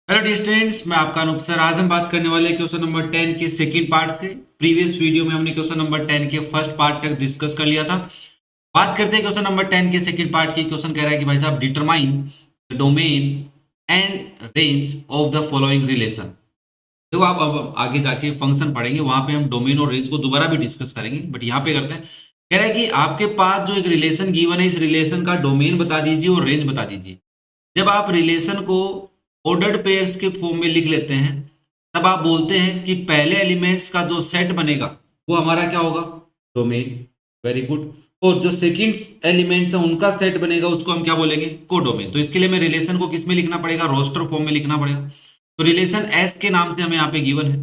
Hello dear students, मैं आपका Anoop sir. आज हम बात करने वाले हैं क्वेश्चन नंबर 10 के सेकंड पार्ट से। प्रीवियस वीडियो में हमने क्वेश्चन नंबर 10 के फर्स्ट पार्ट तक डिस्कस कर लिया था। बात करते हैं क्वेश्चन नंबर 10 के सेकंड पार्ट की। क्वेश्चन कह रहा है कि भाई साहब, determine the domain and range of the following relation. देखो, आप अब आगे जाके फंक्शन पढ़ेंगे, वहां पे हम डोमेन और रेंज को दोबारा भी डिस्कस करेंगे, बट यहाँ पे करते हैं। कह रहा है कि आपके पास जो एक रिलेशन गिवन है, इस रिलेशन का डोमेन बता दीजिए और रेंज बता दीजिए। जब आप रिलेशन को ऑर्डर्ड पेयर्स के फॉर्म में लिख लेते हैं, तब आप बोलते हैं कि पहले एलिमेंट्स का जो सेट बनेगा वो हमारा क्या होगा? डोमेन। Very good. और जो सेकंड एलिमेंट्स है उनका सेट बनेगा, उसको हम क्या बोलेंगे? कोडोमेन। तो इसके लिए हमें रिलेशन को किस में लिखना पड़ेगा? रोस्टर फॉर्म में लिखना पड़ेगा। तो रिलेशन एस के नाम से हमें यहाँ पे गिवन है।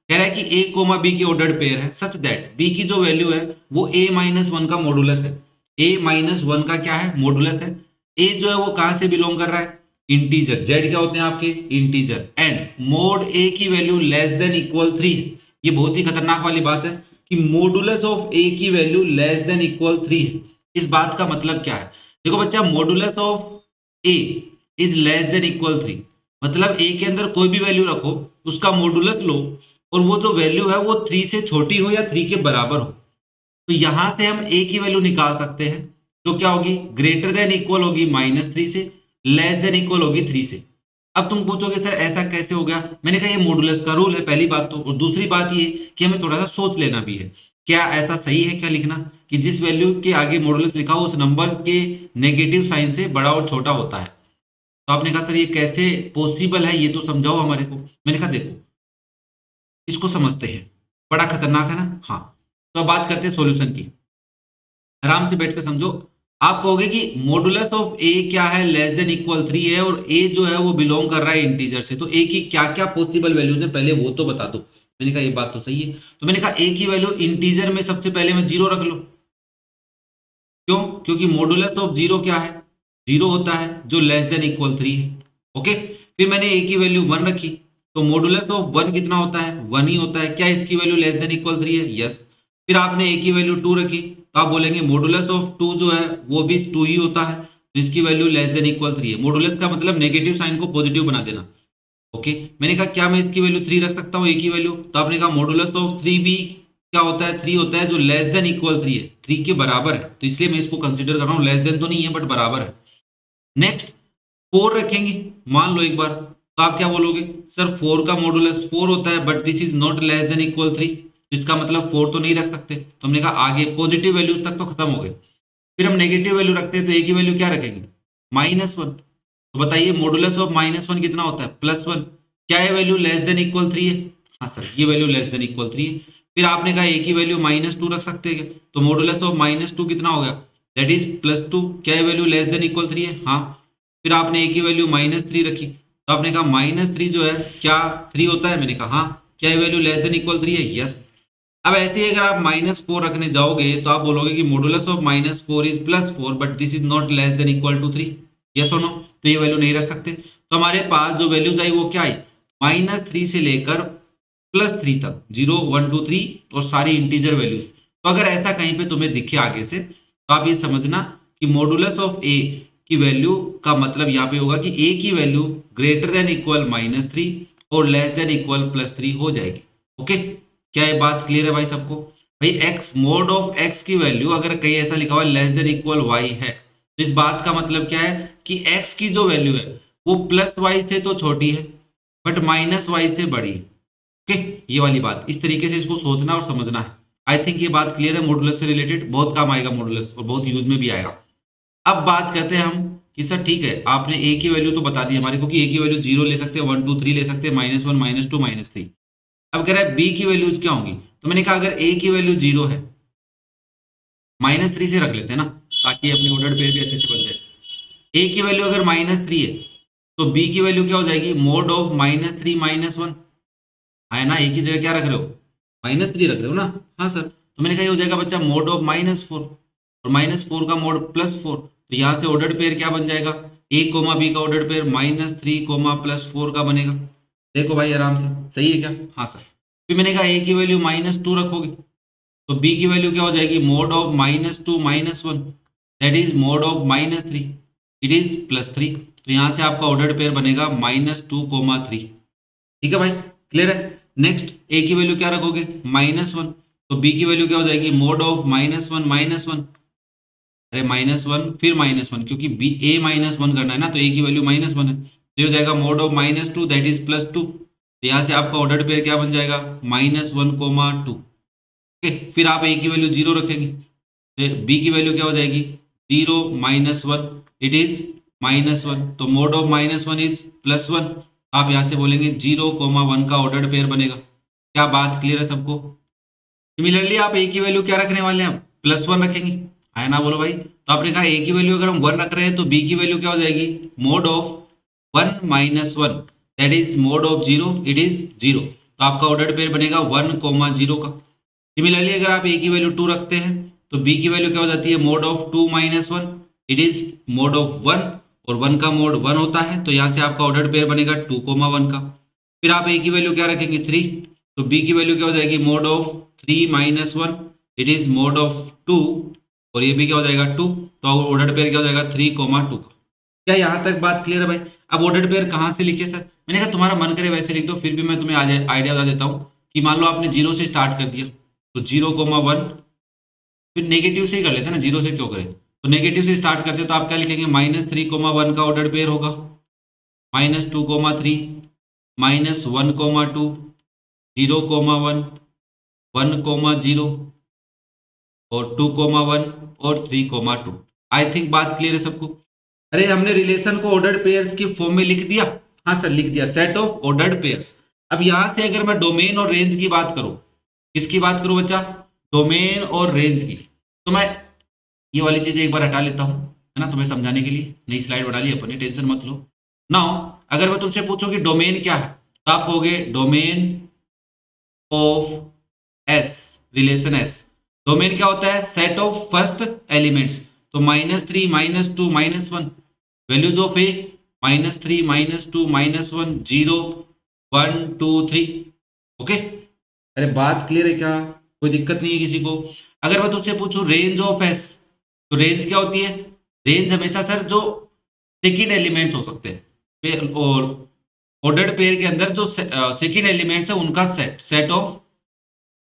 कह रहा है कि ए कोमा बी की ऑर्डर्ड पेयर है सच दैट बी की जो वैल्यू है वो ए माइनस वन का मॉडुलस है। ए माइनस वन का क्या है? मॉडुलस है। ए जो है वो कहां से बिलोंग कर रहा है? इंटीजर। जेड क्या होते हैं आपके? इंटीजर। एंड मोड ए की वैल्यू लेस देन इक्वल 3 है। ये बहुत ही खतरनाक वाली बात है कि मॉडुलस ऑफ ए की वैल्यू लेस देन इक्वल 3 है। इस बात का मतलब क्या है? देखो बच्चा, modulus of A is less than equal 3, मतलब ए के अंदर कोई भी वैल्यू रखो, उसका मॉडुलस लो, और वो जो वैल्यू है वो 3 से छोटी हो या 3 के बराबर हो। तो यहां से हम ए की वैल्यू निकाल सकते हैं, जो क्या होगी? ग्रेटर देन इक्वल होगी -3 से, लेस देन इक्वल होगी 3 से। अब तुम पूछोगे सर ऐसा कैसे हो गया? मैंने कहा ये मॉडुलस का रूल है, पहली बात तो। और दूसरी बात ये कि हमें थोड़ा सा सोच लेना भी है। क्या ऐसा सही है क्या लिखना कि जिस वैल्यू के आगे मॉडुलस लिखा हो उस नंबर के नेगेटिव साइन से बड़ा और छोटा होता है? तो आपने कहा सर ये कैसे पॉसिबल है, ये तो समझाओ हमारे को। मैंने कहा देखो, इसको समझते हैं। बड़ा खतरनाक है ना? हाँ। तो अब बात करते हैं सॉल्यूशन की। आराम से बैठकर समझो। आप कहोगे कि मॉडुलस ऑफ ए क्या है? लेस देन इक्वल 3 है, और ए जो है वो बिलोंग कर रहा है इंटीजर से। तो ए की क्या क्या पॉसिबल वैल्यूज है पहले वो तो बता दो। मैंने कहा ये बात तो सही है। तो मैंने कहा ए की वैल्यू इंटीजर में सबसे पहले मैं 0 रख लो। क्यों? क्योंकि मॉडुलस ऑफ 0 क्या है? 0 होता है जो लेस देन इक्वल 3 है। ओके। फिर मैंने ए की वैल्यू 1 रखी, तो मॉडुलस ऑफ 1 कितना होता है? 1 ही होता है। क्या इसकी वैल्यू लेस देन इक्वल 3 है? यस। फिर आपने ए की वैल्यू 2 रखी, तो आप बोलेंगे मॉडुलस ऑफ 2 जो है वो भी 2 ही होता है, तो इसकी वैल्यू लेस देन इक्वल 3 है। मॉडुलस का मतलब नेगेटिव साइन को पॉजिटिव बना देना। ओके। मैंने कहा क्या मैं इसकी वैल्यू 3 रख सकता हूँ ए की वैल्यू? तो आपने कहा मॉडुलस ऑफ 3 भी क्या होता है? 3 होता है जो लेस देन इक्वल 3 है, 3 के बराबर है। तो इसलिए मैं इसको कंसीडर कर रहा हूँ, लेस देन तो नहीं है बट बराबर है। नेक्स्ट 4 रखेंगे, मान लो एक बार, तो आप क्या बोलोगे? सर 4 का मॉडुलस 4 होता है but this is not less than equal 3, तो इसका मतलब 4 तो नहीं रख सकते। तो हमने कहा आगे पॉजिटिव वैल्यूज तक तो खत्म हो गए। फिर हम नेगेटिव वैल्यू रखते हैं, तो ए की वैल्यू क्या रखेंगे? -1। तो बताइए मॉडुलस ऑफ -1 कितना होता है? +1। क्या ये वैल्यू लेस देन इक्वल 3 है? हाँ सर, ये वैल्यू लेस देन इक्वल 3 है। फिर आपने कहा ए की वैल्यू -2 रख सकते हैं क्या? तो मॉडुलस ऑफ -2 कितना हो गया? That is +2। क्या ये वैल्यू लेस देन इक्वल 3 है? हाँ। फिर आपने ए की वैल्यू -3 रखी, तो आपने कहा -3 जो है क्या 3 होता है? मैंने कहा हाँ। क्या ये वैल्यू लेस देन इक्वल 3 है? यस। अब ऐसे ही अगर आप -4 रखने जाओगे, तो आप बोलोगे कि modulus of -4 is +4 but this is not less than equal to 3। Yes और नो? तो ये वैल्यू नहीं रख सकते। तो हमारे पास जो वैल्यूज आई वो क्या आई? -3 से लेकर +3 तक, 0 1 2 3, और सारी इंटीजर वैल्यूज। तो अगर ऐसा कहीं पे तुम्हें दिखे आगे से, तो आप ये समझना कि मॉडुलस ऑफ ए की वैल्यू का मतलब यहाँ पे होगा कि ए की वैल्यू ग्रेटर देन इक्वल -3 और लेस देन इक्वल +3 हो जाएगी। ओके। क्या ये बात क्लियर है भाई सबको? भाई एक्स, मोड ऑफ एक्स की वैल्यू अगर कहीं ऐसा लिखा हुआ है लेस देन इक्वल वाई है, तो इस बात का मतलब क्या है कि एक्स की जो वैल्यू है वो +y से तो छोटी है बट -y से बड़ी है। ओके। ये वाली बात, इस तरीके से इसको सोचना और समझना है। आई थिंक ये बात क्लियर है। मॉडुलस से रिलेटेड बहुत काम आएगा मॉडुलस, और बहुत यूज में भी आएगा। अब बात करते हैं हम कि सर ठीक है, आपने ए की वैल्यू तो बता दी हमारे को कि ए की वैल्यू 0 ले सकते हैं, 1 2 3 ले सकते हैं, -1 -2 -3। अब कह रहा है बी की वैल्यूज क्या होंगी? तो मैंने कहा अगर ए की वैल्यू 0 है, -3 से रख लेते हैं ना, ताकि अपनी ऑर्डर्ड पेयर भी अच्छे से बन जाए। ए की वैल्यू अगर -3 है, तो बी की वैल्यू क्या हो जाएगी? Mode of -3 -1। है ना? ए की जगह क्या रख रहे हो? -3 रख रहे हो ना? हाँ सर। तो मैंने कहा ये हो जाएगा बच्चा मोड ऑफ -4, और -4 का मोड +4। तो यहाँ से ऑर्डर्ड पेयर क्या बन जाएगा? ए कोमा बी का ऑर्डर्ड पेयर -3 +4 का बनेगा। देखो भाई आराम से, सही है क्या? हाँ सर। फिर मैंने कहा ए की वैल्यू -2 रखोगे, तो बी की वैल्यू क्या हो जाएगी? Mode of -2 -1, that is mode of -3, it is +3। तो यहाँ से आपका ऑर्डर्ड पेयर बनेगा -2,3। ठीक है भाई, क्लियर है। नेक्स्ट ए की वैल्यू क्या रखोगे, -1, तो बी की वैल्यू क्या हो जाएगी, मोड ऑफ -1, अरे -1 फिर -1, क्योंकि बी ए -1 करना है ना, तो ए की वैल्यू -1 है, तो ये हो जाएगा मोड ऑफ -2 दैट इज +2। तो यहाँ से आपका ऑर्डर्ड पेयर क्या बन जाएगा, -1,2। ओके, फिर आप ए की वैल्यू 0 रखेंगे, तो बी की वैल्यू क्या हो जाएगी, 0 -1, इट इज -1, तो मोड ऑफ -1 इज +1। आप यहाँ से बोलेंगे 0,1 का ऑर्डर्ड पेयर बनेगा। क्या बात क्लियर है सबको। सिमिलरली आप ए की वैल्यू क्या रखने वाले हैं, +1 रखेंगे, है ना, बोलो भाई। तो आपने कहा ए की वैल्यू अगर हम 1 रख रहे हैं तो बी की वैल्यू क्या हो जाएगी, mode of 1 -1 that is mode of 0, it is 0। तो आपका ऑर्डर्ड पेयर बनेगा 1,0 का। सिमिलरली अगर आप ए की वैल्यू 2 रखते हैं तो बी की वैल्यू क्या हो जाती है, mode of 2 -1, it is mode of 1, और 1 का मोड 1 होता है, तो यहाँ से आपका ऑर्डर्ड पेयर बनेगा 2,1 का। फिर आप ए की वैल्यू क्या रखेंगे, 3, तो बी की वैल्यू क्या हो जाएगी, mode of 3 -1, it is mode of 2, और ये भी क्या हो जाएगा 2, तो ऑर्डर्ड पेयर क्या हो जाएगा 3,2 का। क्या यहाँ तक बात क्लियर है भाई। अब ऑर्डर्ड पेयर कहाँ से लिखे सर, मैंने कहा तुम्हारा मन करे वैसे लिख दो, फिर भी मैं तुम्हें आइडिया बता देता हूँ कि मान लो आपने 0 से स्टार्ट कर दिया, तो 0,1, फिर नेगेटिव से ही कर लेते हैं ना, 0 से क्यों करें, तो नेगेटिव से स्टार्ट करते तो आप क्या लिखेंगे, -3,1 का ऑर्डर्ड पेयर होगा, -2,3, -1,2, 0,1, 1,0 और 2,1 और 3,2। आई थिंक बात क्लियर है सबको। अरे हमने रिलेशन को ऑर्डर्ड पेयर्स की फॉर्म में लिख दिया, हाँ सर लिख दिया, सेट ऑफ ऑर्डर्ड पेयर्स। अब यहां से अगर मैं डोमेन और रेंज की बात करूं, किसकी बात करूं बच्चा, डोमेन और रेंज की, तो मैं ये वाली चीज एक बार हटा लेता हूं, है ना, तुम्हें समझाने के लिए नई स्लाइड बना ली अपनी, टेंशन मत लो। नाउ अगर मैं तुमसे पूछूं कि डोमेन क्या है, तो आप कहोगे domain of S, relation S. Domain क्या होता है, सेट ऑफ फर्स्ट एलिमेंट्स, तो -3 -2 -1, वैल्यूज ऑफ ए -3 -2 -1 0 1 2 3। ओके, अरे बात क्लियर है क्या, कोई दिक्कत नहीं है किसी को। अगर मैं तुझसे पूछूं रेंज ऑफ एस, तो रेंज क्या होती है, रेंज हमेशा सर जो सेकेंड एलिमेंट्स हो सकते हैं, और ऑर्डर्ड पेयर के अंदर जो सेकेंड एलिमेंट्स है उनका set of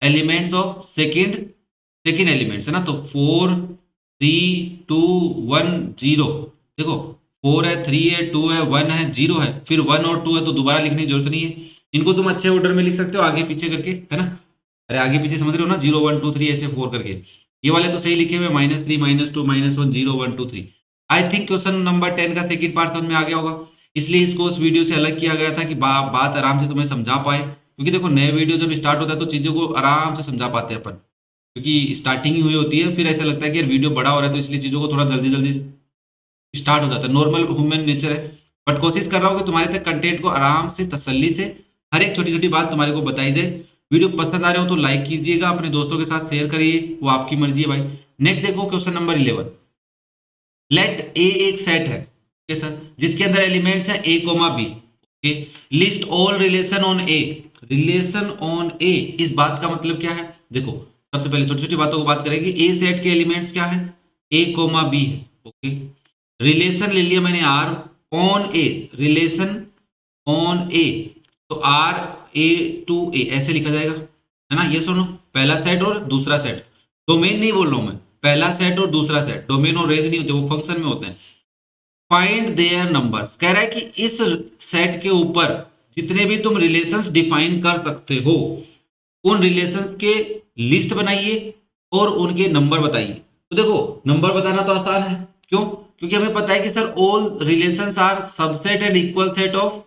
elements of second elements, है ना, तो 4 3 2 1 0। देखो 4 है, 3 है, 2 है, 1 है, 0 है, फिर 1 और 2 है, तो दोबारा लिखने की जरूरत नहीं है, इनको तुम अच्छे ऑर्डर में लिख सकते हो आगे पीछे करके, है ना। अरे आगे पीछे समझ रहे हो ना, 0 1 2 3 ऐसे 4 करके, ये वाले तो सही लिखे हुए, -3 -2 -1 0 1 2 3। आई थिंक क्वेश्चन नंबर 10 का सेकंड पार्ट समझ में आ गया होगा, इसलिए इसको उस वीडियो से अलग किया गया था कि बात आराम से तुम्हें समझा पाए, क्योंकि देखो नए वीडियो जब स्टार्ट होता है तो चीज़ों को आराम से समझा पाते हैं अपन, क्योंकि स्टार्टिंग ही हुई होती है, फिर ऐसा लगता है कि यार वीडियो बड़ा हो रहा है, तो इसलिए चीज़ों को थोड़ा जल्दी जल्दी स्टार्ट हो जाता है, नॉर्मल ह्यूमन नेचर है। बट कोशिश कर रहा हूँ कि तुम्हारे तक कंटेंट को आराम से तसल्ली से हर एक छोटी छोटी बात तुम्हारे को बताई जाए। वीडियो पसंद आ रहे हो तो लाइक कीजिएगा, अपने दोस्तों के साथ शेयर करिए, वो आपकी मर्जी है भाई। नेक्स्ट देखो क्वेश्चन नंबर 11। लेट ए एक सेट है, ओके सर, जिसके अंदर एलिमेंट्स हैं a comma b, okay, list all relation on a, relation on a, इस बात का मतलब क्या है, देखो सबसे पहले छोटी छोटी बातों को बात करेंगे। ए सेट के एलिमेंट्स क्या है, ए कोमा बी है, ओके, रिलेशन ले लिया मैंने r on a, relation on a, तो आर ए टू ए ऐसे लिखा जाएगा, है ना, ये सुनो, पहला सेट और दूसरा सेट, डोमेन नहीं बोल रहा हूं मैं, पहला सेट और दूसरा सेट, डोमेन और रेंज नहीं होते, वो फंक्शन में होते हैं। फाइंड देयर नंबर्स, कह रहा है कि इस सेट के ऊपर जितने भी तुम रिलेशंस डिफाइन कर सकते हो, उन रिलेशंस के लिस्ट बनाइए और उनके नंबर बताइए। तो देखो नंबर बताना तो आसान है, क्यों, क्योंकि हमें पता है कि sir all relations are subset and equal set of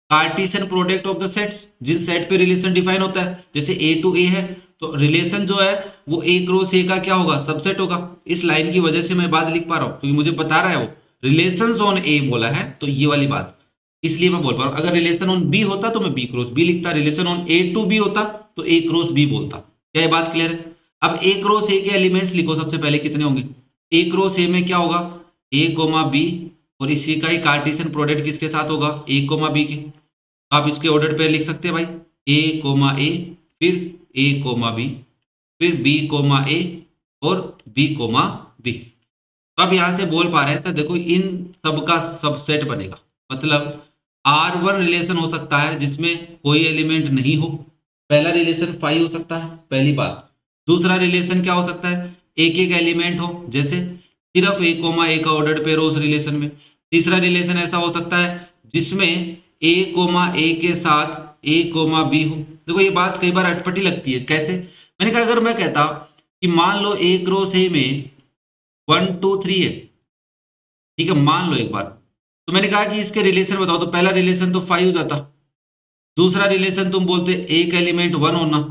Cartesian product of the sets, जिन सेट पे रिलेशन डिफाइन होता है, जैसे ए टू ए है, तो रिलेशन जो है वो ए क्रॉस ए का क्या होगा, सबसेट होगा। इस लाइन की वजह से मैं बात लिख पा रहा हूं, क्योंकि मुझे बता रहा है वो रिलेशंस ऑन ए बोला है, तो ये वाली बात, इसलिए मैं बोल पा रहा हूं। अगर रिलेशन ऑन बी होता तो मैं बी क्रॉस बी लिखता, relation on A to B होता तो ए क्रॉस बी बोलता। क्या ये बात क्लियर है। अब ए क्रॉस ए के एलिमेंट्स लिखो, सबसे पहले कितने होंगे, ए क्रॉस ए में क्या होगा, ए कोमा बी, और इसी का ही कार्टेशियन प्रोडक्ट किसके साथ होगा, ए कोमा बी के। आप इसके ऑर्डर पे लिख सकते हैं भाई, ए कोमा ए, फिर ए कोमा बी, फिर बी कोमा ए और बी कोमा बी। तो आप यहां से बोल पा रहे हैं सर देखो इन सब का सबसेट बनेगा, मतलब R1 रिलेशन हो सकता है जिसमें कोई एलिमेंट नहीं हो। पहला रिलेशन 5 हो सकता है, पहली बात। दूसरा रिलेशन क्या हो सकता है, एक एक एलिमेंट हो, जैसे सिर्फ ए कोमा ए का ऑर्डर्ड पेयर हो उस रिलेशन में। तीसरा रिलेशन ऐसा हो सकता है जिसमें ए कोमा ए के साथ ए कोमा बी हो। देखो ये बात कई बार अटपटी लगती है, कैसे? मैंने कहा अगर मैं कहता कि मान लो ए क्रॉस ए में 1 2 3 है, ठीक है, मान लो एक बार। तो मैंने कहा कि इसके रिलेशन बताओ, तो पहला रिलेशन तो 5 हो जाता। दूसरा रिलेशन तुम बोलते एक एलिमेंट 1 होना।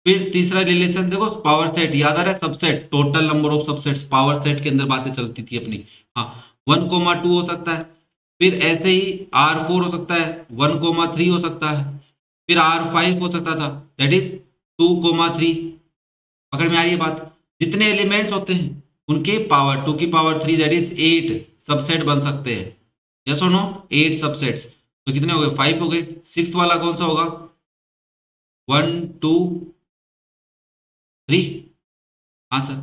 फिर तीसरा रिलेशन देखो पावर सेट, याद आ रहा है, subset, total number of subsets, power set के अंदर बातें चलती थी अपनी। हाँ, 1 2 हो सकता है। फिर ऐसे ही R4 हो सकता है, 1 3 हो सकता है। फिर R5 हो सकता था, दैट इज 2 3। पकड़ में आ रही है बात? जितने एलिमेंट्स होते हैं उनके पावर 2 की पावर 3 दैट इज 8 सबसेट बन सकते हैं। यस और नो? 8 सबसेट्स। तो कितने हो गए? 5 हो गए। सिक्स्थ वाला कौन सा होगा? 1 2 3। हाँ सर।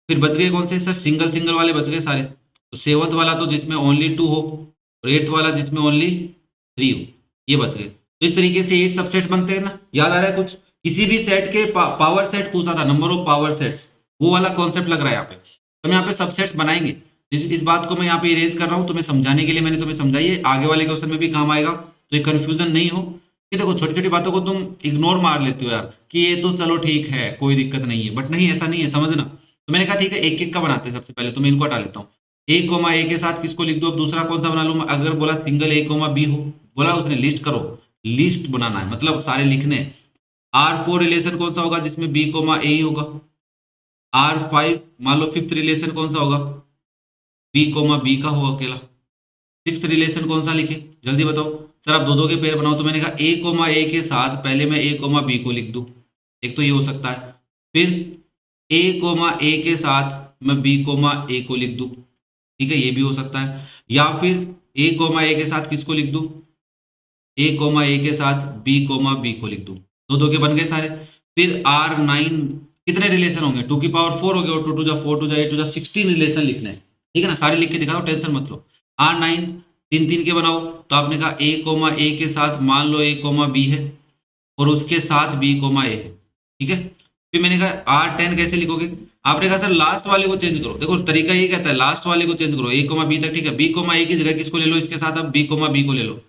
फिर बच गए कौन से सर? सिंगल सिंगल वाले बच गए सारे। तो सेवंथ वाला तो जिसमें ओनली 2 हो, और एट्थ वाला जिसमें ओनली 3 हो, ये बच गए। तो इस तरीके से 8 सबसेट्स बनते हैं ना, याद आ रहा है कुछ? किसी भी सेट के पावर सेट पूछा था, नंबर ऑफ पावर सेट्स, वो वाला कॉन्सेप्ट लग रहा है यहाँ पे। तो हम यहाँ पे सबसेट्स बनाएंगे। इस बात को मैं यहाँ पे इरेज कर रहा हूँ तुम्हें समझाने के लिए, मैंने तुम्हें समझाई है, आगे वाले क्वेश्चन में भी काम आएगा, तो ये कंफ्यूजन नहीं हो कि देखो छोटी छोटी बातों को तुम इग्नोर मार लेते हो यार, कि ये तो चलो ठीक है कोई दिक्कत नहीं है, बट नहीं, ऐसा नहीं है, समझना। तो मैंने कहा ठीक है एक एक का बनाते हैं। सबसे पहले तो मैं इनको हटा लेता हूँ। ए कोमा ए के साथ किसको लिख दो? अब दूसरा कौन सा बना लूँ? अगर बोला सिंगल ए कोमा बी हो, बोला उसने लिस्ट करो, लिस्ट बनाना है, मतलब सारे लिखने हैं। R4 रिलेशन कौन सा होगा जिसमें बी कोमा ए ही होगा? R5 मान लो फिफ्थ रिलेशन कौन सा होगा? बी कोमा बी का होगा अकेला। सिक्स्थ रिलेशन कौन सा लिखे? जल्दी बताओ सर। आप दो दो के पेयर बनाओ, तो मैंने कहा ए कोमा ए के साथ पहले मैं ए कोमा बी को लिख दूं, एक तो ये हो सकता है। फिर ए कोमा ए के साथ मैं बी कोमा ए को लिख दूं, ठीक है, ये भी हो सकता है। या फिर ए कोमा ए के साथ किसको लिख दूं? ए कोमा ए के साथ बी कोमा बी को लिख दूं। दो दो के बन गए सारे। फिर R9 कितने रिलेशन होंगे? 2 की पावर 4 हो गए, और 2 2 जा 4 2 जा 8 2 जा 16 रिलेशन लिखने हैं, ठीक है ना, सारे लिख के दिखाओ, टेंशन मत लो। R9 तीन तीन के बनाओ, तो आपने कहा ए कोमा ए के साथ मान लो ए कोमा बी है, और उसके साथ बी कोमा ए है, ठीक है। फिर मैंने कहा R10 कैसे लिखोगे? आपने कहा सर लास्ट वाले को चेंज करो। देखो तरीका ये कहता है लास्ट वाले को चेंज करो, ए कोमा बी तक, ठीक है। बी कोमा ए की जगह किसको ले लो इसके साथ? अब बी कोमा बी को ले लो।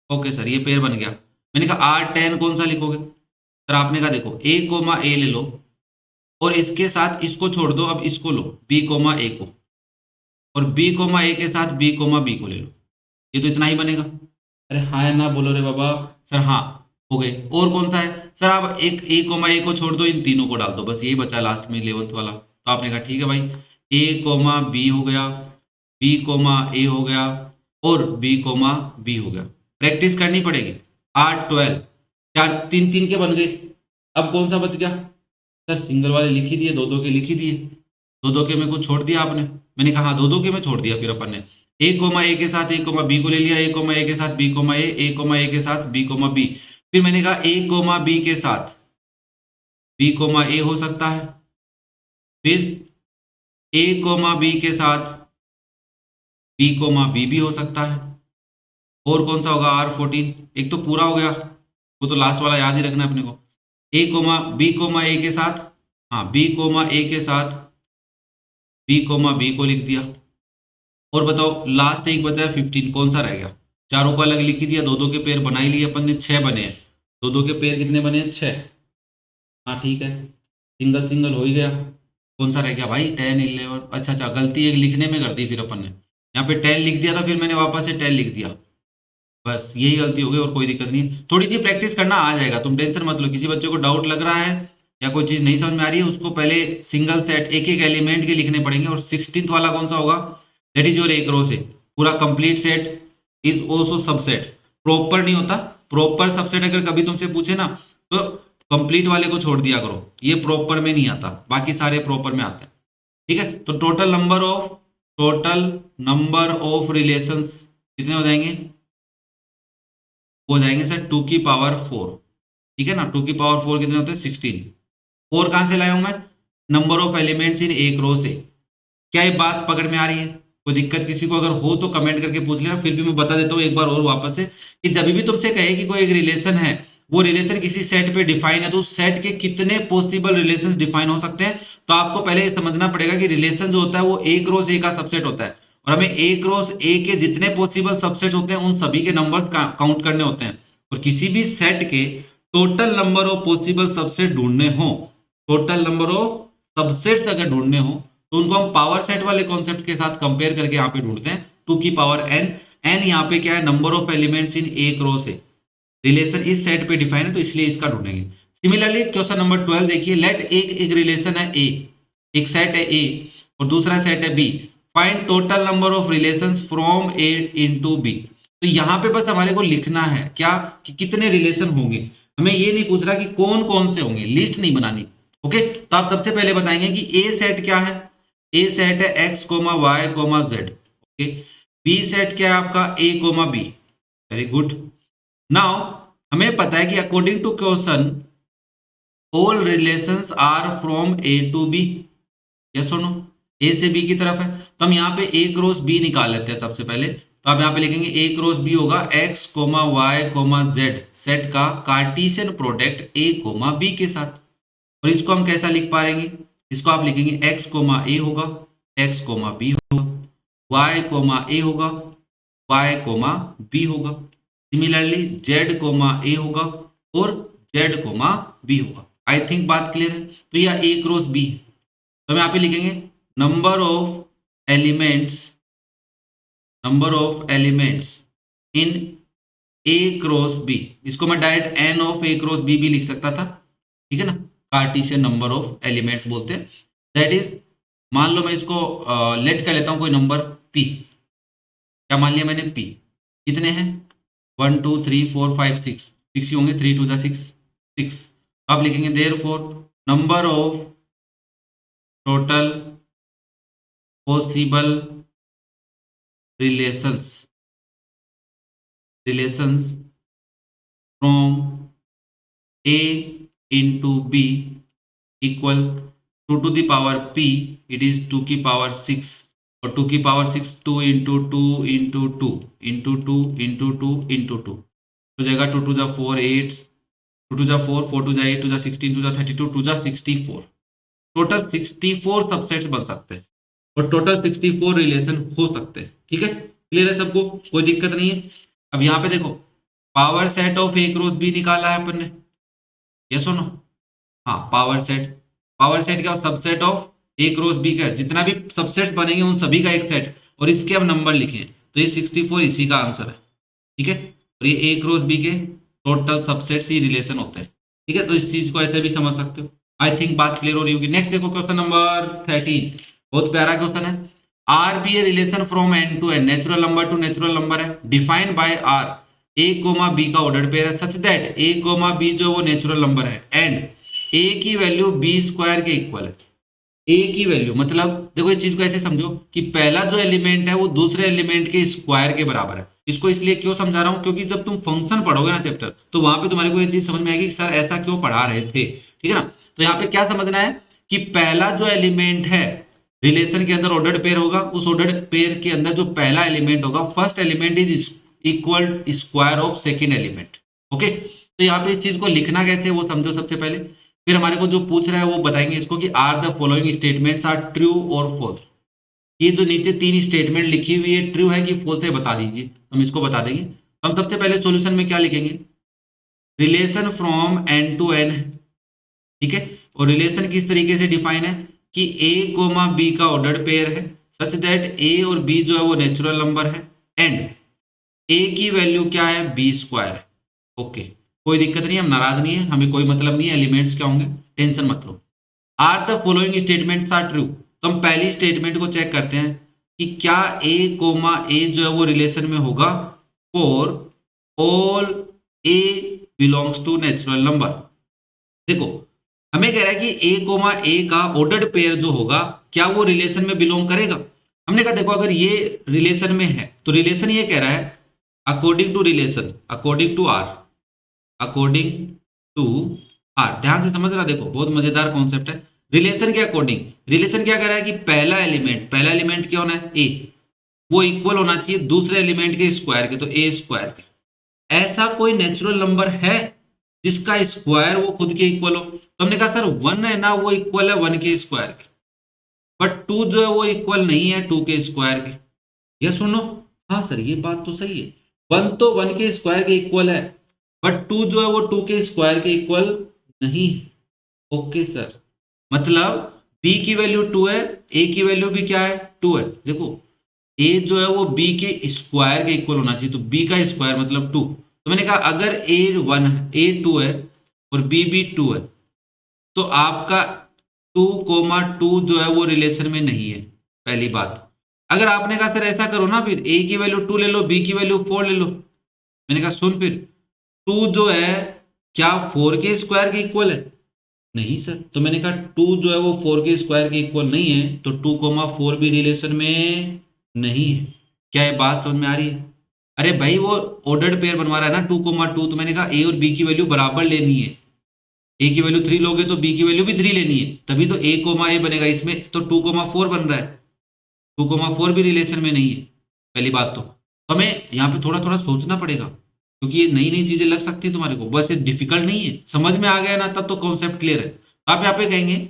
ओके सर, ये पेयर बन गया। मैंने कहा R10 कौन सा लिखोगे? सर आपने कहा देखो ए कोमा ए ले लो, और इसके साथ इसको छोड़ दो, अब इसको लो बी कोमा ए को, और बी कोमा ए के साथ बी कोमा बी को ले लो। ये तो इतना ही बनेगा। अरे हाँ या ना बोलो रे बाबा। सर हाँ, हो गए। और कौन सा है सर? आप एक ए कोमा ए को छोड़ दो, इन तीनों को डाल दो, बस यही बचा लास्ट में 11th वाला। तो आपने कहा ठीक है भाई, ए कोमा बी हो गया, बी कोमा ए हो गया, और बी कोमा बी हो गया। प्रैक्टिस करनी पड़ेगी। 8 12 चार तीन तीन के बन गए। अब कौन सा बच गया? सर सिंगल वाले लिख ही दिए, दो दो के लिख ही दिए। दो दो के में कुछ छोड़ दिया आपने? मैंने कहा हाँ, दो दो के में छोड़ दिया। फिर अपन ने ए कोमा ए के साथ ए कोमा बी को ले लिया, ए कोमा ए के साथ बी कोमा ए कोमा ए के साथ बी कोमा बी। फिर मैंने कहा ए कोमा बी के साथ बी कोमा ए हो सकता है। फिर ए कोमा बी के साथ बी कोमा बी भी हो सकता है। और कौन सा होगा? R14। एक तो पूरा हो गया, वो तो लास्ट वाला याद ही रखना है अपने को। ए कोमा बी कोमा ए के साथ, हाँ बी कोमा ए के साथ बी कोमा बी को लिख दिया। और बताओ लास्ट एक बचा है 15, कौन सा रह गया? चारों को अलग लिख ही दिया, दो दो के पेयर बना ही लिए अपन ने, 6 बने हैं। दो दो के पेयर कितने बने हैं? 6। हाँ ठीक है, सिंगल सिंगल हो ही गया। कौन सा रह गया भाई? 10 11। अच्छा अच्छा, गलती एक लिखने में कर दी फिर अपन ने, यहाँ पे 10 लिख दिया था, फिर मैंने वापस से 10 लिख दिया। बस यही गलती हो गई, और कोई दिक्कत नहीं। थोड़ी सी प्रैक्टिस करना आ जाएगा, तुम टेंशन मत लो। किसी बच्चे को डाउट लग रहा है या कोई चीज़ नहीं समझ में आ रही है, उसको पहले सिंगल सेट एक एक एलिमेंट के लिखने पड़ेंगे। और 16th वाला कौन सा होगा? दैट इज योर एक रो से पूरा complete set is also subset. Proper नहीं होता, प्रॉपर सबसेट अगर कभी तुमसे पूछे ना, तो कंप्लीट वाले को छोड़ दिया करो, ये प्रॉपर में नहीं आता, बाकी सारे प्रॉपर में आते हैं, ठीक है। तो टोटल नंबर ऑफ रिलेशंस कितने हो जाएंगे? हो जाएंगे सर 2 की पावर 4, ठीक है ना। 2 की पावर 4 कितने होते हैं? 16। 4 कहां से लाया हूं मैं? नंबर ऑफ एलिमेंट्स इन एक रो से, क्या ये बात पकड़ में आ रही है? कोई दिक्कत किसी को अगर हो तो कमेंट करके पूछ लेना, फिर भी मैं बता देता हूँ एक बार और वापस से कि जब भी तुमसे कहे कि कोई एक रिलेशन है, वो रिलेशन किसी सेट पे डिफाइन है, तो उस सेट के कितने पॉसिबल रिलेशंस डिफाइन हो सकते हैं, तो आपको पहले ये समझना पड़ेगा कि रिलेशन जो होता है वो ए क्रॉस ए का सबसेट होता है, और हमें ए क्रॉस ए के जितने पॉसिबल सबसेट होते हैं उन सभी के नंबर्स काउंट करने होते हैं। और किसी भी सेट के total number of possible subset ढूंढने हो, टोटल नंबर ऑफ सबसेट्स अगर ढूंढने हो, तो उनको हम पावर सेट वाले कॉन्सेप्ट के साथ कंपेयर करके यहाँ पे ढूंढते हैं, 2 की पावर n। n यहाँ पे क्या है? Number of elements in A cross A. Relation इस सेट पे डिफाइन है तो इसलिए इसका ढूंढेंगे। सिमिलरली क्वेश्चन नंबर 12 देखिए, लेट एक रिलेशन है ए, एक सेट है ए और दूसरा सेट है B, find total number of relations from A into B. तो यहाँ पे बस हमारे को लिखना है क्या कि कितने रिलेशन होंगे, हमें ये नहीं पूछ रहा कि कौन कौन से होंगे, लिस्ट नहीं बनानी। ओके, तो आप सबसे पहले बताएंगे कि ए सेट क्या है। ए सेट है x comma y comma z. Okay, b set क्या है आपका? A comma b. Very good. Now हमें पता है कि according to question all relations are from A to b. Yes और नो? ए से बी की तरफ है, तो हम यहाँ पे ए क्रॉस बी निकाल लेते हैं सबसे पहले। तो आप यहाँ पे लिखेंगे ए क्रॉस बी होगा x comma y comma z set का Cartesian product a comma b के साथ। और इसको हम कैसा लिख पाएंगे? इसको आप लिखेंगे एक्स कोमा ए होगा, एक्स कोमा बी होगा, वाई कोमा ए होगा, वाई कोमा बी होगा। सिमिलरली जेड कोमा ए होगा और जेड कोमा बी होगा। आई थिंक बात क्लियर है। तो यह ए क्रॉस बी है, तो हम यहाँ पे लिखेंगे number of elements, number of elements in A cross B. इसको मैं direct n of A cross B भी लिख सकता था, ठीक है ना, कार्टेशियन नंबर ऑफ एलिमेंट्स बोलते हैं। दैट इज, मान लो मैं इसको लेट कर लेता हूं कोई नंबर p। क्या मान लिया मैंने? p। कितने हैं? 1 2 3 4 5 6, 6 ही होंगे, 3 2 6 6। आप लिखेंगे therefore number of total possible relations, relations from a into b equal 2 to the power p, it is 2 की पावर 6, और 2 की power 6 2 into 2 into 2 into 2 into 2 into 2 हो जाएगा। 2 to the 4 8, 2 to the 4 4 to the 8 to the 16 to the 32 to the 64। Total 64 subsets बन सकते हैं और total 64 relation हो सकते हैं। ठीक है, क्लियर है सबको? कोई दिक्कत नहीं है। अब यहाँ पे देखो, power set of A cross B निकाला है अपन ने, यस और नो? हाँ, पावर सेट, पावर सेट क्या? Subset of A cross B का जितना भी सबसेट्स बनेंगे उन सभी का एक सेट, और इसके हम नंबर लिखें तो ये 64 इसी का आंसर है। ठीक है, और ये ए क्रॉस बी के टोटल सबसेट्स ही रिलेशन होते हैं। ठीक है, तो इस चीज को ऐसे भी समझ सकते हो। आई थिंक बात क्लियर हो रही होगी। नेक्स्ट देखो क्वेश्चन नंबर 13, बहुत प्यारा क्वेश्चन है। R be a relation from N to n, natural number to natural number है, defined by r a comma b का ऑर्डर पेयर है, such that a comma b जो वो नेचुरल नंबर है and a की value b square के equal है। A की वैल्यू मतलब देखो इस चीज को ऐसे समझो कि पहला जो एलिमेंट है वो दूसरे एलिमेंट के स्क्वायर के बराबर है। इसको इसलिए क्यों समझा रहा हूं, क्योंकि जब तुम फंक्शन पढ़ोगे ना चैप्टर, तो वहां पे तुम्हारे को ये चीज समझ में आएगी कि सर ऐसा क्यों पढ़ा रहे थे। ठीक है ना, तो यहाँ पे क्या समझना है कि पहला जो एलिमेंट है रिलेशन के अंदर ऑर्डर्ड पेयर होगा, उस ऑर्डर्ड पेयर के अंदर जो पहला एलिमेंट होगा, first element is equal square of second element. Okay, तो यहाँ पे इस चीज को लिखना कैसे वो समझो सबसे पहले, फिर हमारे को जो पूछ रहा है वो बताएंगे इसको कि are the following statements are true और फॉल्स। ये जो नीचे 3 स्टेटमेंट लिखी हुई है ट्रू है कि फॉल्स है बता दीजिए, हम इसको बता देंगे। हम सबसे पहले सॉल्यूशन में क्या लिखेंगे? Relation from N to N है, ठीक है, और रिलेशन किस तरीके से डिफाइन है कि ए कोमा बी का ऑर्डर्ड पेयर है, सच दैट ए और बी जो है वो नेचुरल नंबर है एंड ए की वैल्यू क्या है? B square. ओके, कोई दिक्कत नहीं, हम नाराज नहीं है, हमें कोई मतलब नहीं है एलिमेंट्स क्या होंगे, टेंशन मत लो। Are the following statements are true, तो हम पहली स्टेटमेंट को चेक करते हैं कि क्या ए कोमा ए जो है वो रिलेशन में होगा for all a belongs to natural number. देखो हमें कह रहा है कि ए कोमा ए का ऑर्डर्ड पेयर जो होगा क्या वो रिलेशन में बिलोंग करेगा। हमने कहा देखो अगर ये रिलेशन में है तो रिलेशन ये कह रहा है according to relation, according to R, according to R. ध्यान से समझ रहा, देखो बहुत मजेदार कॉन्सेप्ट है। रिलेशन के अकॉर्डिंग, रिलेशन क्या कह रहा है कि पहला एलिमेंट क्या होना है, ए, वो इक्वल होना चाहिए दूसरे एलिमेंट के स्क्वायर के, तो ए स्क्वायर के। ऐसा कोई नेचुरल नंबर है जिसका स्क्वायर वो खुद के इक्वल हो? तो हमने कहा सर 1 है ना, वो इक्वल है 1 के स्क्वायर के, बट 2 जो है वो इक्वल नहीं है 2 के स्क्वायर के। ये सुनो, हाँ सर ये बात तो सही है, 1 तो 1 के स्क्वायर के इक्वल है, बट 2 जो है वो 2 के स्क्वायर के इक्वल नहीं है। ओके सर, मतलब b की वैल्यू 2 है, a की वैल्यू भी क्या है 2 है। देखो a जो है वो b के स्क्वायर के इक्वल होना चाहिए, तो b का स्क्वायर मतलब 2। तो मैंने कहा अगर a 1 है, a 2 है और b भी 2 है, तो आपका 2,2 जो है वो रिलेशन में नहीं है, पहली बात। अगर आपने कहा सर ऐसा करो ना, फिर a की वैल्यू 2 ले लो, b की वैल्यू 4 ले लो, मैंने कहा सुन, फिर 2 जो है क्या 4 के स्क्वायर के इक्वल है? नहीं सर। तो मैंने कहा 2 जो है वो 4 के स्क्वायर के इक्वल नहीं है, तो 2,4 भी रिलेशन में नहीं है। क्या ये बात समझ में आ रही है? अरे भाई वो ऑर्डर्ड पेयर बनवा रहा है ना 2,2, तो मैंने कहा ए और बी की वैल्यू बराबर लेनी है। ए की वैल्यू 3 लोगे तो बी की वैल्यू भी 3 लेनी है, तभी तो ए कोमा ए बनेगा। इसमें तो 2,4 बन रहा है, 2,4 भी रिलेशन में नहीं है, पहली बात तो। हमें यहाँ पे थोड़ा थोड़ा सोचना पड़ेगा, क्योंकि ये नई नई चीजें लग सकती है तुम्हारे को, बस ये डिफिकल्ट नहीं है, समझ में आ गया ना तब तो कॉन्सेप्ट क्लियर है। आप यहाँ पे कहेंगे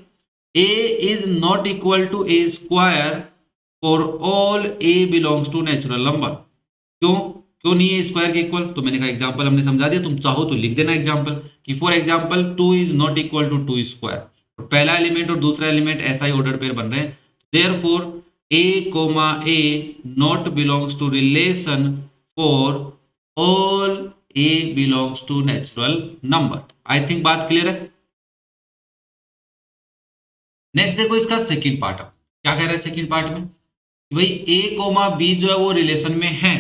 a is not equal to a square for all a belongs to natural number. क्यों क्यों नहीं है स्क्वायर के इक्वल? तो मैंने कहा एग्जांपल हमने समझा दिया, तुम चाहो तो लिख देना एग्जांपल कि for example 2 is not equal to 2 square, पहला एलिमेंट और दूसरा एलिमेंट ऐसा ही ऑर्डर पेयर बन रहे हैं, therefore a comma a not belongs to relation for all a belongs to natural number। I think बात क्लियर है। नेक्स्ट देखो इसका सेकंड पार्ट, अब क्या कह रहा है सेकंड पार्ट में कि भाई a कोमा b जो है वो रिलेशन में है,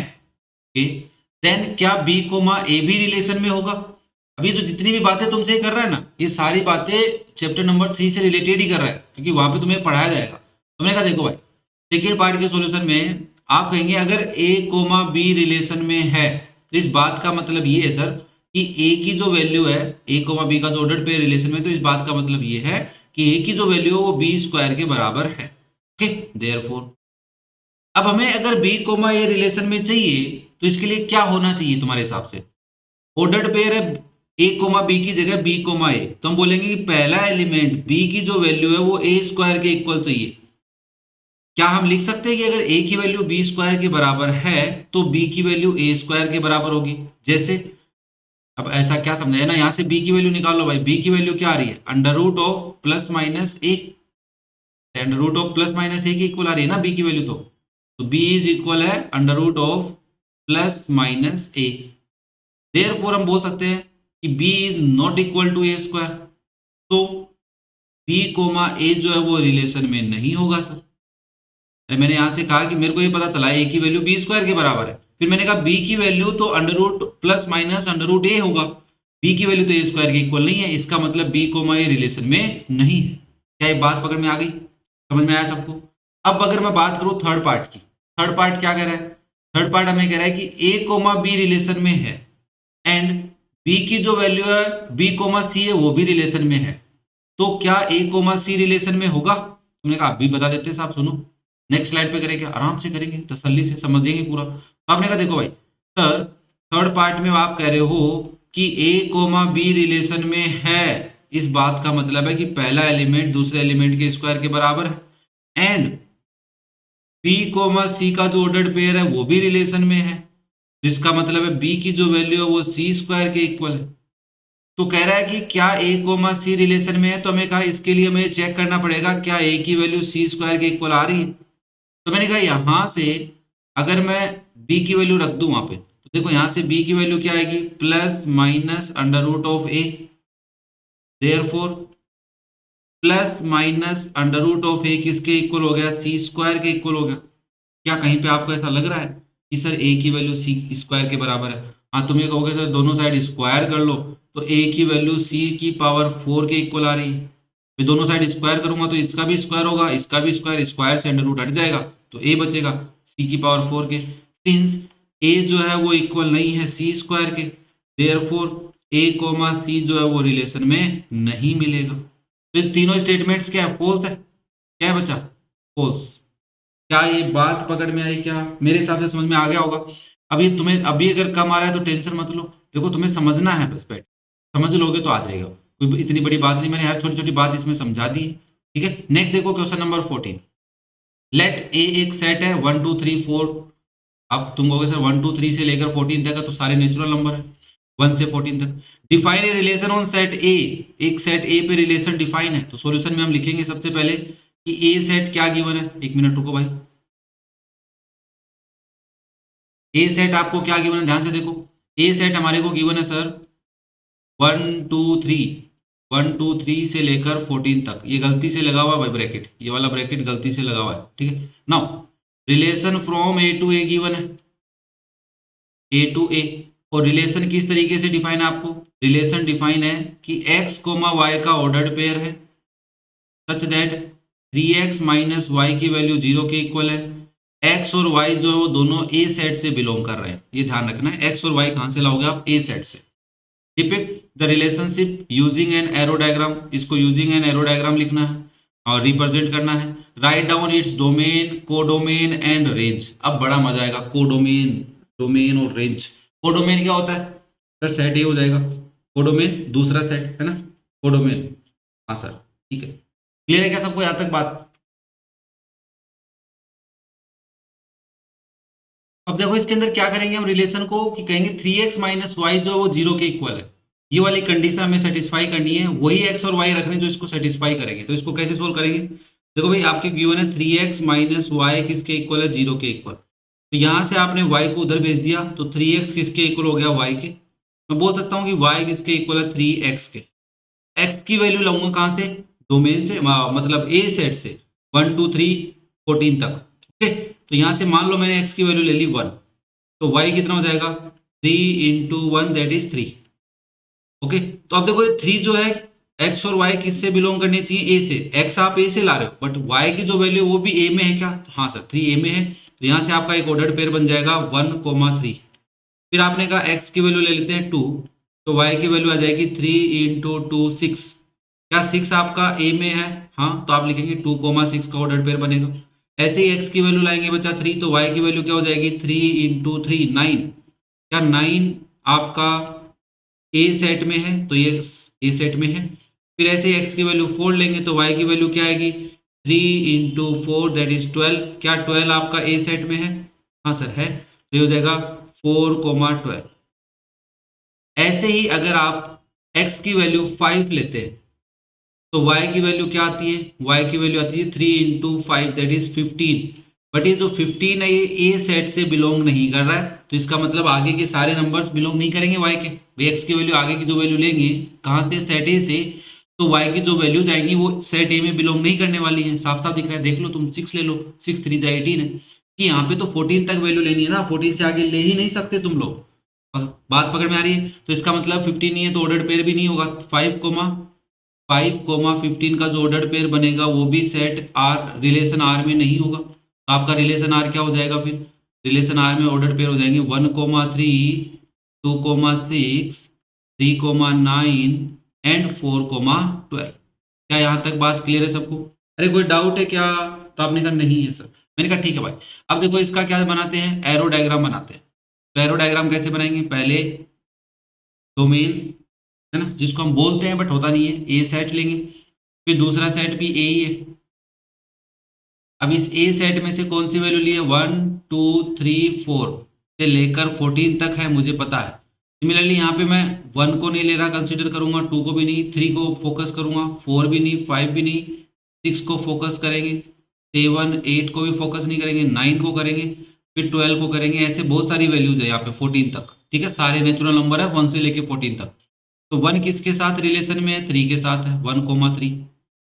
देन क्या b कोमा a भी रिलेशन में होगा? अभी जो जितनी भी बातें तुमसे कर रहा है ना, ये सारी बातें चैप्टर नंबर 3 से रिलेटेड ही कर रहा है, क्योंकि वहां पे तुम्हें पढ़ाया जाएगा। तुमने कहा देखो भाई सेकेंड पार्ट के सॉल्यूशन में आप कहेंगे अगर a कोमा b रिलेशन में है, तो इस बात का मतलब ये है सर कि a की जो वैल्यू है, a कोमा b का जो ऑर्डर्ड पेयर रिलेशन में, तो इस बात का मतलब ये है कि a की जो वैल्यू है वो b स्क्वायर के बराबर है। ओके, देयरफॉर अब हमें अगर b कोमा a रिलेशन में चाहिए, तो इसके लिए क्या होना चाहिए तुम्हारे हिसाब से? ऑर्डर्ड पेयर है a कोमा b की जगह b कोमा a, तो हम बोलेंगे कि पहला एलिमेंट b की जो वैल्यू है वो a स्क्वायर के इक्वल चाहिए। क्या हम लिख सकते हैं कि अगर a की वैल्यू b स्क्वायर के बराबर है तो b की वैल्यू a स्क्वायर के बराबर होगी? जैसे अब ऐसा क्या समझा है ना, यहां से b की वैल्यू निकाल लो भाई, b की वैल्यू क्या आ रही है under root of plus minus a, under root of plus minus a की इक्वल आ रही है ना b की वैल्यू, तो b इज इक्वल है under root of plus minus a। Therefore हम बोल सकते हैं कि b is not equal to a square, तो b कोमा a जो है वो रिलेशन में नहीं होगा सर। अरे मैंने यहां से कहा कि मेरे को ये पता चला a की वैल्यू b स्क्वायर के बराबर है, फिर मैंने कहा b की वैल्यू तो under root plus minus under root a होगा, b की वैल्यू तो a स्क्वायर के इक्वल नहीं है, इसका मतलब b कोमा a रिलेशन में नहीं है। क्या ये बात पकड़ में आ गई, समझ में आया सबको? अब अगर मैं बात करूं थर्ड पार्ट की, थर्ड पार्ट क्या कह रहा है? थर्ड पार्ट हमें कह रहा है कि a कोमा b रिलेशन में है एंड b की जो वैल्यू है b कोमा c है वो भी रिलेशन में है, तो क्या a कोमा c रिलेशन में होगा? तुमने कहा अभी बता देते हैं साहब, सुनो नेक्स्ट स्लाइड पे करेंगे, आराम से करेंगे, तसल्ली से समझेंगे पूरा। तो आपने कहा देखो भाई सर थर्ड पार्ट में आप कह रहे हो कि a कोमा b रिलेशन में है, इस बात का मतलब है कि पहला एलिमेंट दूसरे एलिमेंट के स्क्वायर के बराबर है एंड b कोमा c का जो ऑर्डर्ड पेयर है वो भी रिलेशन में है, जिसका मतलब है b की जो वैल्यू है वो c स्क्वायर के इक्वल है। तो कह रहा है कि क्या a कोमा c रिलेशन में है, तो हमें कहा इसके लिए हमें चेक करना पड़ेगा क्या a की वैल्यू c स्क्वायर के इक्वल आ रही है। तो मैंने कहा यहां से अगर मैं b की वैल्यू रख दूं वहां पे, तो देखो यहां से b की वैल्यू क्या आएगी plus minus under root of a, therefore plus minus under root of a किसके इक्वल हो गया c स्क्वायर के इक्वल हो गया। क्या कहीं पे आपको ऐसा लग रहा है कि सर a की वैल्यू c स्क्वायर के बराबर है? हाँ तुम ये कहोगे सर दोनों साइड स्क्वायर कर लो, तो a की वैल्यू c की पावर 4 के इक्वल आ रही है, मैं दोनों साइड स्क्वायर करूंगा तो इसका भी स्क्वायर होगा, इसका भी स्क्वायर, स्क्वायर से अंडर रूट हट जाएगा तो a बचेगा c की पावर 4 के। सिंस a जो है वो इक्वल नहीं है c स्क्वायर के, देयरफॉर a कोमा c जो है वो रिलेशन में नहीं मिलेगा। तो ये तीनों स्टेटमेंट्स क्या है, फोल्स है, क्या है बच्चा, फोल्स। क्या ये बात पकड़ में आई, क्या मेरे हिसाब से समझ में आ गया होगा। अभी तुम्हें अभी अगर कम आ रहा है तो टेंशन मत लो, देखो तुम्हें समझना है बस, बैठ समझ लोगे तो आ जाएगा, कोई इतनी बड़ी बात नहीं, मैंने हर छोटी छोटी बात इसमें समझा दी है। ठीक है, नेक्स्ट देखो क्वेश्चन नंबर 14। लेट ए एक सेट है 1 2 3 4। अब तुम कहोगे सर 1 2 3 से लेकर 14 तक है तो सारे नेचुरल नंबर है, 1 से 14 तक। Define a relation on set ए, एक सेट ए पे रिलेशन डिफाइन है, तो सॉल्यूशन में हम लिखेंगे सबसे पहले कि ए सेट क्या गिवन है। एक मिनट रुको भाई, ए सेट आपको क्या गिवन है, ध्यान से देखो। ए सेट हमारे को गिवन है सर 1 2 3, 1 2 3 से लेकर 14 तक। ये गलती से लगा हुआ है भाई ब्रैकेट, ये वाला ब्रैकेट गलती से लगा हुआ है, ठीक है। Now relation from A to A given है, ए टू ए। और रिलेशन किस तरीके से डिफाइन है आपको, रिलेशन डिफाइन है कि x कोमा वाई का ऑर्डर्ड पेयर है such that 3x minus y की वैल्यू 0 के इक्वल है। x और y जो है वो दोनों ए सेट से बिलोंग कर रहे हैं, ये ध्यान रखना है। x और y कहां से लाओगे आप, ए सेट से। Depict the relationship using an arrow diagram, इसको यूजिंग एन एरो डायग्राम लिखना है और रिप्रेजेंट करना है। Write down its domain, codomain and range. अब बड़ा मजा आएगा, कोडोमेन, डोमेन और रेंज। कोडोमेन क्या होता है सर, सेट ए हो जाएगा, कोडोमेन दूसरा सेट है ना, कोडोमेन। हाँ सर ठीक है, क्लियर है क्या सबको यहां तक बात। अब देखो इसके अंदर क्या करेंगे हम रिलेशन को, कि कहेंगे 3x माइनस वाई जो है वो 0 के इक्वल है। ये वाली कंडीशन हमें सेटिस्फाई करनी है, वही x और y रखने जो इसको सेटिस्फाई करेंगे। तो इसको कैसे सोल्व करेंगे, देखो भाई आपके गिवन है 3x माइनस वाई किसके इक्वल है, 0 के इक्वल। तो यहां से आपने y को उधर भेज दिया तो 3x किसके इक्वल हो गया, y के। मैं बोल सकता हूँ कि y किसके इक्वल है, 3x के। x की वैल्यू लाऊंगा कहां से, डोमेन से, मतलब ए सेट से 1 2 3 14 तक। ओके, तो यहां से मान लो मैंने x की वैल्यू ले ली 1, तो y कितना हो जाएगा 3 × 1 दैट इज 3। ओके, तो अब देखो ये 3 जो है x और y किससे बिलोंग करनी चाहिए, a से। x आप a से ला रहे हो बट y की जो वैल्यू वो भी a में है क्या, हाँ सर 3 a में है। तो यहाँ से आपका एक ऑर्डर्ड पेयर बन जाएगा 1 3। फिर आपने कहा x की वैल्यू ले लेते हैं 2, तो y की वैल्यू आ जाएगी 3 × 2 6। क्या 6 आपका a में है, हाँ, तो आप लिखेंगे 2 6 का ऑर्डर्ड पेयर बनेगा। ऐसे ही x की वैल्यू लाएंगे बच्चा 3, तो y की वैल्यू क्या हो जाएगी 3 × 3 9। क्या 9 आपका ए सेट में है, तो ये ए सेट में है। फिर ऐसे x की वैल्यू 4 लेंगे तो y की वैल्यू क्या आएगी 3 × 4 दैट इज 12। क्या 12 आपका ए सेट में है, हाँ सर है, तो ये हो जाएगा 4 12। ऐसे ही अगर आप x की वैल्यू 5 लेते हैं तो y की वैल्यू क्या आती है, y की वैल्यू आती है 3 × 5 दैट इज 15। बट ये जो 15 है ये ए सेट से बिलोंग नहीं कर रहा है, तो इसका मतलब आगे के सारे नंबर्स बिलोंग नहीं करेंगे y के। भाई x की वैल्यू आगे की जो वैल्यू लेंगे कहाँ से, सेट ए से, तो y की जो वैल्यू जाएंगी वो सेट ए में बिलोंग नहीं करने वाली है। साफ साफ दिख रहा है, देख लो तुम 6 ले लो, 6 3 जा 18 है, कि यहाँ पे तो 14 तक वैल्यू लेनी है ना, 14 से आगे ले ही नहीं सकते तुम लोग। बात पकड़ में आ रही है, तो इसका मतलब 15 नहीं है तो ऑर्डर्ड पेयर भी नहीं होगा। 5 15 का जो ऑर्डर्ड पेयर बनेगा वो भी सेट आर, रिलेशन आर में नहीं होगा। तो आपका रिलेशन आर क्या हो जाएगा, फिर रिलेशन आर में ऑर्डर्ड पेयर हो जाएंगे 1 3 2 6 3 9 एंड 4 12। क्या यहाँ तक बात क्लियर है सबको, अरे कोई डाउट है क्या, तो आपने कहा नहीं है सर। मैंने कहा ठीक है भाई। अब देखो इसका क्या बनाते हैं, एरो डायग्राम बनाते हैं। तो एरो डायग्राम कैसे बनाएंगे, पहले डोमेन है ना, जिसको हम बोलते हैं बट होता नहीं है, ए सेट लेंगे। फिर दूसरा सेट भी ए ही है। अब इस ए सेट में से कौन सी वैल्यू ली है, 1 2 3 4 से लेकर 14 तक है, मुझे पता है। सिमिलरली यहाँ पे मैं 1 को नहीं ले रहा, कंसीडर करूंगा 2 को भी नहीं, 3 को फोकस करूंगा, 4 भी नहीं, 5 भी नहीं, 6 को फोकस करेंगे, 7 8 को भी फोकस नहीं करेंगे, 9 को करेंगे, फिर 12 को करेंगे। ऐसे बहुत सारी वैल्यूज है यहाँ पे 14 तक, ठीक है, सारे नेचुरल नंबर है 1 से लेके 14 तक। तो 1 किसके साथ रिलेशन में है, 3 के साथ है, 1 3।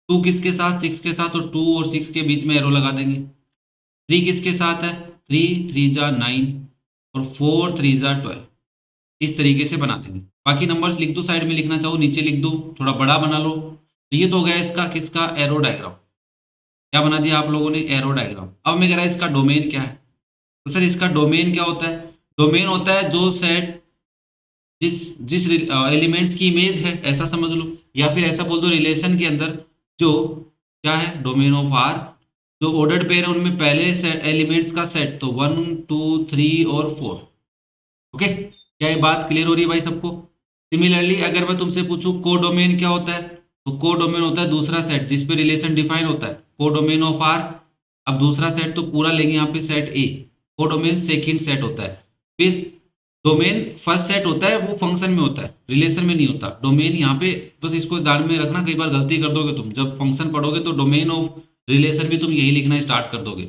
2 किसके साथ, 6 के साथ, और 2 और 6 के बीच में एरो लगा देंगे। 3 किसके साथ है, 3 3 जा 9 और 4 3 जा 12। इस तरीके से बना देंगे। बाकी नंबर्स लिख दो, साइड में लिखना चाहो नीचे लिख दो, थोड़ा बड़ा बना लो। तो ये तो हो गया इसका किसका, एरो डायग्राम। क्या बना दिया आप लोगों ने, एरो डायग्राम। अब मैं कह रहा है इसका डोमेन क्या है, तो सर इसका डोमेन क्या होता है, डोमेन होता है जो सेट जिस जिस एलिमेंट्स की इमेज है, ऐसा समझ लो, या फिर ऐसा बोल दो रिलेशन के अंदर जो क्या है डोमेन ऑफ आर, जो ऑर्डर्ड पेयर है उनमें पहले एलिमेंट्स का सेट, तो 1 2 3 और 4। ओके, क्या ये बात क्लियर हो रही है भाई सबको? सिमिलरली अगर मैं तुमसे पूछूं कोडोमेन क्या होता है, तो कोडोमेन होता है दूसरा सेट जिस पे रिलेशन डिफाइन होता है, कोडोमेन ऑफ आर। अब दूसरा सेट तो पूरा लेंगे यहाँ पे सेट ए, कोडोमेन सेकंड सेट होता है। फिर डोमेन फर्स्ट सेट होता है, वो फंक्शन में होता है, रिलेशन में नहीं होता। डोमेन यहाँ पे बस इसको ध्यान में रखना, कई बार गलती कर दोगे तुम, जब फंक्शन पढ़ोगे तो डोमेन ऑफ रिलेशन भी तुम यही लिखना स्टार्ट कर दोगे।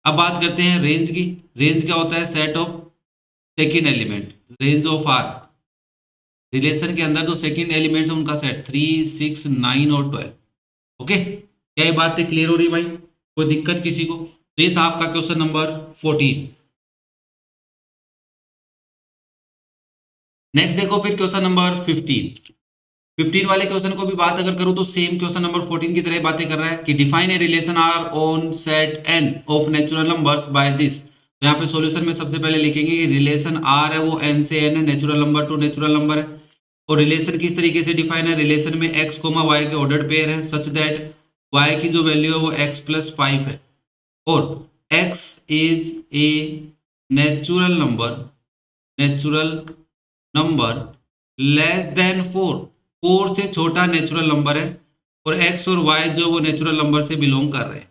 अब बात करते हैं रेंज की। रेंज क्या होता है? Set of second element, range of R, relation के अंदर जो सेकेंड एलिमेंट्स है उनका सेट, 3 6 9 और 12। ओके, क्या ये बात क्लियर हो रही है भाई? कोई दिक्कत किसी को? तो ये था आपका क्वेश्चन नंबर 14। नेक्स्ट देखो फिर क्वेश्चन नंबर 15। 15 वाले क्वेश्चन को भी बात अगर करूं तो सेम क्वेश्चन नंबर 14 की तरह बातें कर रहा है कि define a relation R on set N of natural numbers by this. तो यहाँ पे सॉल्यूशन में सबसे पहले लिखेंगे कि रिलेशन आर है वो एन से एन है, natural number to natural number है। और रिलेशन किस तरीके से डिफाइन है? रिलेशन में एक्स कोमा वाई के ऑर्डर्ड पेयर है सच दैट वाई की जो वैल्यू है वो एक्स प्लस 5 है और x is a natural number less than 4, 4 से छोटा नेचुरल नंबर है, और x और y जो वो नेचुरल नंबर से बिलोंग कर रहे हैं।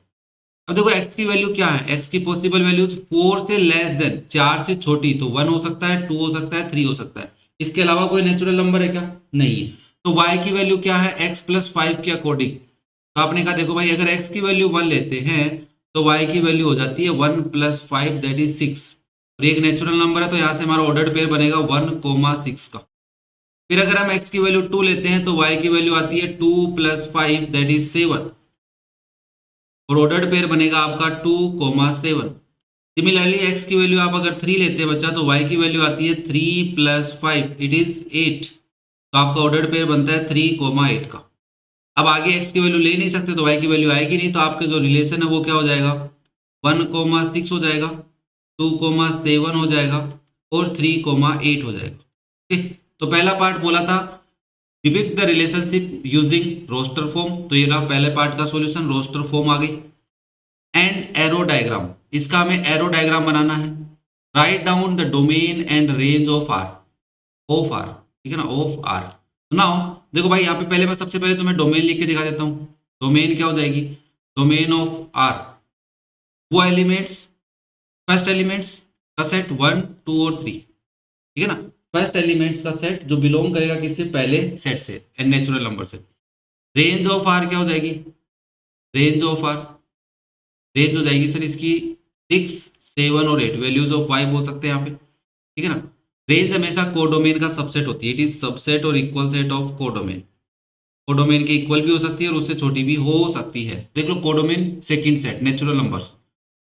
अब देखो x की वैल्यू क्या है, x की पॉसिबल वैल्यूज 4 से लेस देन, 4 से छोटी, तो 1 हो सकता है, 2 हो सकता है, 3 हो सकता है। इसके अलावा कोई नेचुरल नंबर है क्या? नहीं है। तो y की वैल्यू क्या है? x प्लस 5 के अकॉर्डिंग। तो आपने कहा देखो भाई अगर x की वैल्यू 1 लेते हैं तो y की वैल्यू हो जाती है 1 प्लस 5 दैट इज 6। और एक नेचुरल नंबर है तो यहाँ से हमारा ऑर्डर्ड पेयर बनेगा 1,6 का। फिर अगर हम x की वैल्यू 2 लेते हैं तो y की वैल्यू आती है 2 प्लस 5 दैट इज 7, और ऑर्डर्ड पेयर बनेगा आपका 2,7। सिमिलरली x की वैल्यू आप अगर 3 लेते हैं बच्चा तो y की वैल्यू आती है 3 प्लस 5 इट इज 8, तो आपका ऑर्डर्ड पेयर बनता है 3,8 का। अब आगे x की वैल्यू ले नहीं सकते तो y की वैल्यू आएगी नहीं, तो आपके जो रिलेशन है वो क्या हो जाएगा? 1,6 हो जाएगा, 2,7 हो जाएगा और 3,8 हो जाएगा। ठीक, तो पहला पार्ट बोला था depict the relationship using roster form, तो ये रहा पहले पार्ट का सॉल्यूशन, रोस्टर फॉर्म आ गई। एंड एरो डायग्राम, इसका हमें एरो डायग्राम बनाना है। Write down the domain and range of R, ठीक है ना, ऑफ आर। नाउ देखो भाई यहाँ पे पहले मैं सबसे पहले तुम्हें डोमेन लिख के दिखा देता हूँ। डोमेन क्या हो जाएगी? डोमेन ऑफ आर वो एलिमेंट्स, फर्स्ट एलिमेंट्स का सेट 1 2 और 3, ठीक है ना, फर्स्ट एलिमेंट्स का सेट जो बिलोंग करेगा किससे? पहले सेट से, एन नेचुरल नंबर से। रेंज ऑफ आर क्या हो जाएगी? रेंज ऑफ आर, रेंज हो जाएगी सर इसकी 6 7 और 8, वैल्यूज ऑफ 5 हो सकते हैं यहाँ पे, ठीक है ना। रेंज हमेशा कोडोमेन का सबसेट होती है, इट इज सबसेट और equal set of codomain. Codomain के इक्वल भी हो सकती है और उससे छोटी भी हो सकती है। देख लो codomain second set natural numbers.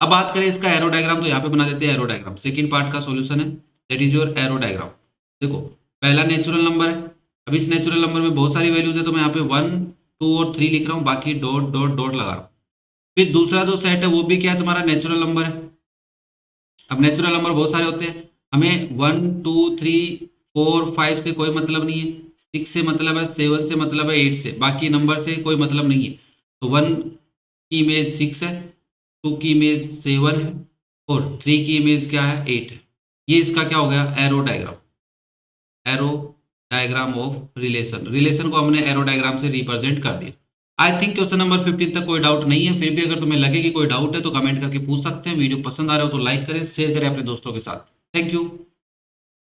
अब बात करें इसका एरो डायग्राम, तो यहाँ पे बना देते हैं एरो डायग्राम। सेकंड पार्ट का सॉल्यूशन है, that is your arrow diagram. देखो पहला नेचुरल नंबर है, अब इस नेचुरल नंबर में बहुत सारी वैल्यूज है तो मैं यहाँ पे 1 2 और 3 लिख रहा हूँ, बाकी डॉट डॉट डॉट लगा रहा हूँ। फिर दूसरा जो सेट है वो भी क्या है? तुम्हारा नेचुरल नंबर है। अब नेचुरल नंबर बहुत सारे होते हैं, हमें 1 2 3 4 5 से कोई मतलब नहीं है, 6 से मतलब है, 7 से मतलब है, 8 से, बाकी नंबर से कोई मतलब नहीं है। तो 1 की इमेज 6 है, 2 की इमेज 7 है और 3 की इमेज क्या है? 8 है। ये इसका क्या हो गया? Arrow diagram, arrow diagram of relation. Relation को हमने एरो डायग्राम से रिप्रेजेंट कर दिया। आई थिंक क्वेश्चन नंबर 15 तक कोई डाउट नहीं है। फिर भी अगर तुम्हें लगे कि कोई डाउट है तो कमेंट करके पूछ सकते हैं। वीडियो पसंद आ रहा हो तो लाइक करें, शेयर करें अपने दोस्तों के साथ। Thank you.